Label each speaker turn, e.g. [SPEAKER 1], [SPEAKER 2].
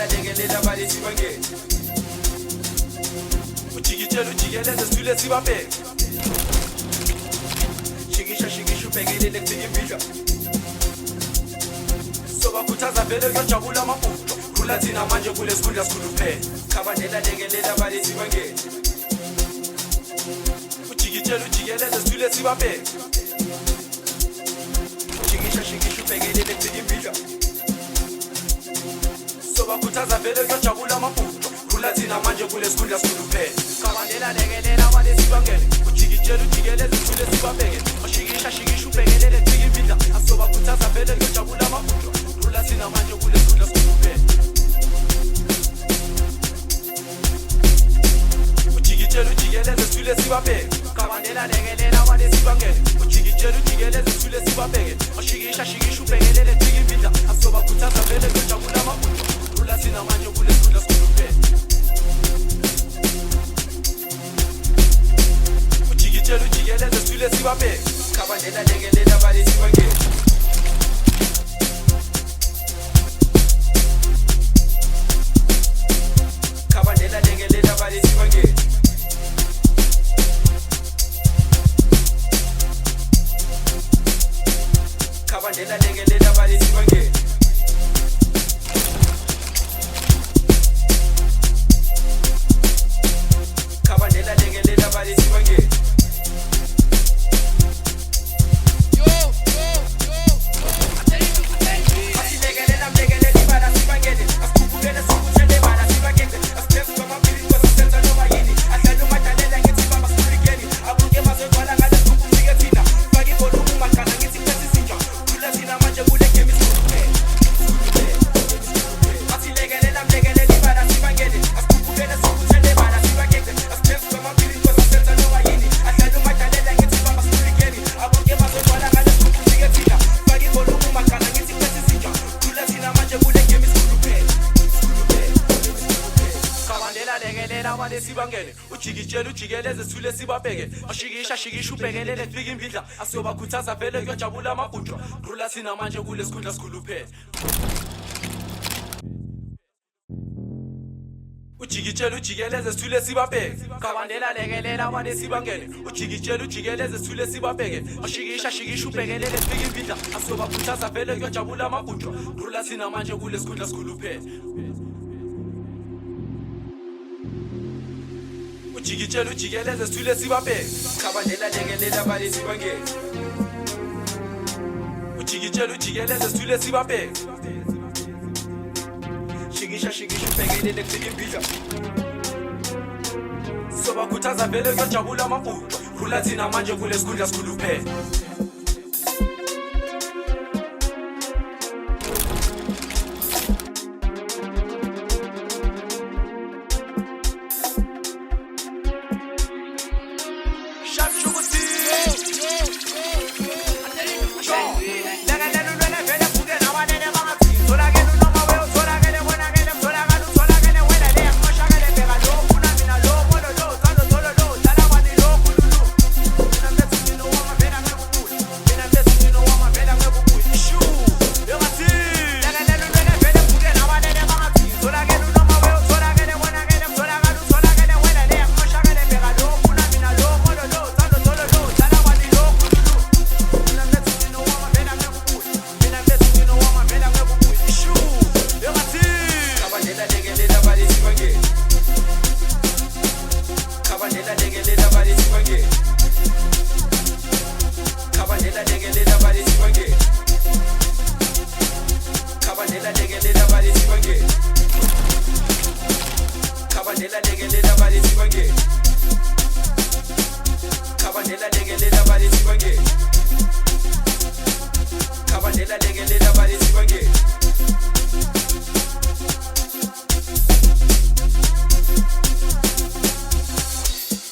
[SPEAKER 1] Kabandela lekelela balesi bangene ujikijela ujikeleze sithule sibabheke shikisha ubhekelele kufika imvidla sobakhuthaza vele kuyojabula amabhudo khula thina manje kulesikhundla sikhuluphele Kabandela lekelela balesi bangene ujikijela ujikeleze sithule sibabheke shikisha ubhekelele kufika imvidla sobakhuthaza vele kuyojabula amabhudo khula thina manje kulesikhundla sikhuluphele Kabandela lekelela balesi bangene ujikijela ujikeleze sithule sibabheke shikisha ubhekelele kufika imvidla asobakhuthaza vele kuyojabula amabhudo khula thina manje kulesikhundla sikhuluphele ujikijela ujikeleze sithule sibabheke Kabandela lekelela balesi bangene ujikijela ujikeleze sithule sibabheke shikisha ubhekelele kufika imvidla asobakhuthaza vele kuyojabula amabhudo khula thina manje kulesikhundla sikhuluphele ujikeleze sithule sibabheke Kabandela lekelela balesi bangene Kabandela lekelela balesi bangene Kabandela lekelela balesi bangene Kabandela lekelela balesi bangene ujikijela ujikeleze sithule sibabheke shikisha ubhekelele kufika imvidla asobakhuthaza vele kuyojabula amabhudo khula thina manje kulesikhundla sikhuluphele ujikijela ujikeleze sithule sibabheke Kabandela lekelela balesi bangene ujikijela ujikeleze sithule sibabheke shikisha ubhekelele kufika imvidla asobakhuthaza vele kuyojabula amabhudo khula thina manje kulesikhundla sikhuluphele ujikijela ujikeleze sithule sibabheke Kabandela lekelela balesi bangene ujikijela ujikeleze sithule sibabheke shikisha ubhekelele kufika imvidla sobakhuthaza vele kuyojabula amabhudo khula thina manje kulesikhundla sikhuluphele Kabandela lekelela balesi bangene Kabandela lekelela balesi bangene